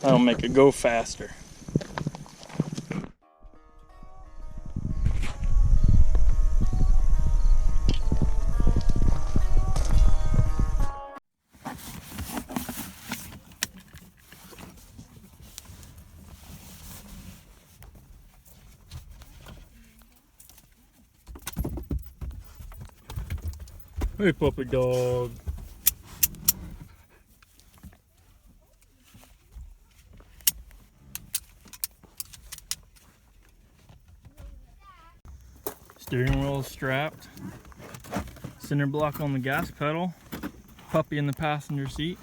That'll make it go faster. Hey, puppy dog. Steering wheel is strapped. Center block on the gas pedal. Puppy in the passenger seat.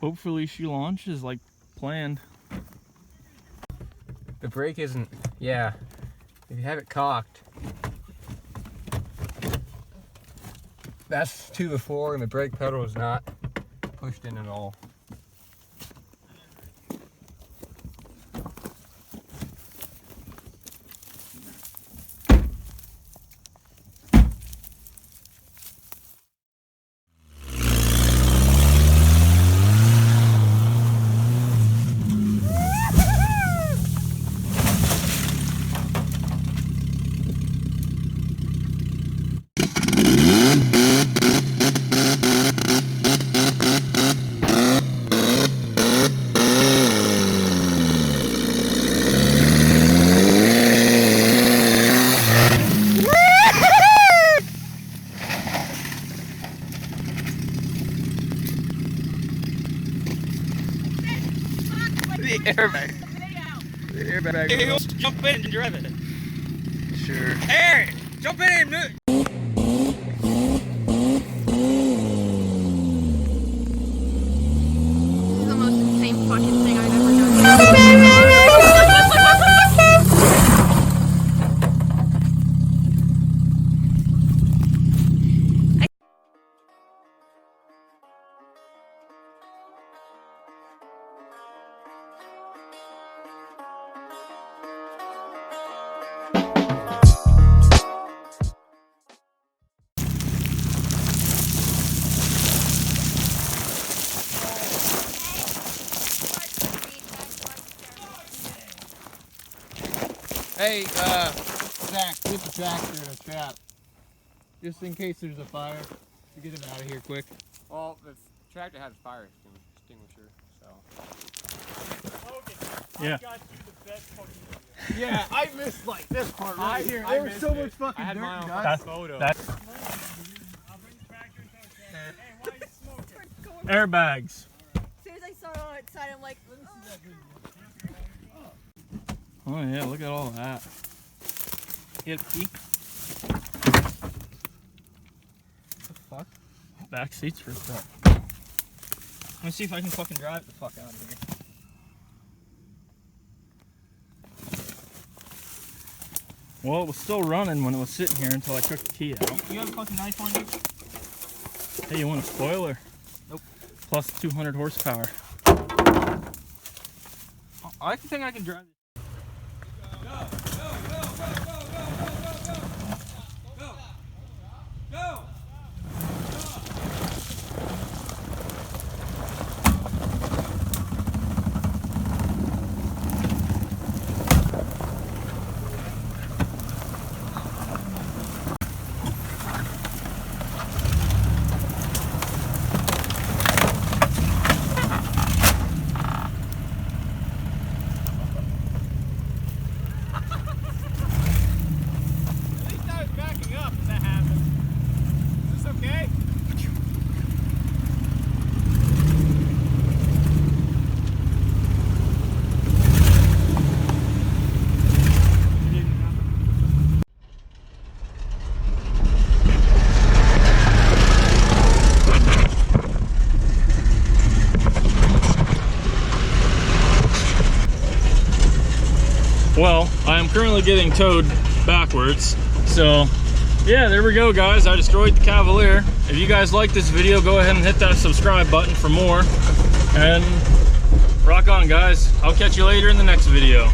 Hopefully she launches like planned. The brake isn't, yeah, if you have it cocked, that's to the floor and the brake pedal is not pushed in at all. The airbag. The airbag. Hey, jump in and drive it. Sure. Aaron, jump in and move. This is the most insane fucking thing I've ever done. Hey, Zach, get the tractor in a trap. Just in case there's a fire. To get him out of here quick. Well, the tractor has a fire extinguisher, so. Okay, yeah. I got you the best fucking video. Yeah, I missed like this part right here. There was so much fucking dirt and dust. Photo. That's I'll bring the tractor and tow truck. Hey, why are you smoking? airbags. As soon as I saw it outside, I'm like, oh. Oh yeah, look at all that. Get a peek. What the fuck? Back seats for stuff. Let me see if I can fucking drive the fuck out of here. Well, it was still running when it was sitting here until I took the key out. You have a fucking knife on you? Hey, you want a spoiler? Nope. Plus 200 horsepower. I think I can drive it. currently getting towed backwards. So yeah, there we go, guys. I destroyed the Cavalier. If you guys like this video, go ahead and hit that subscribe button for more. And rock on, guys. I'll catch you later in the next video.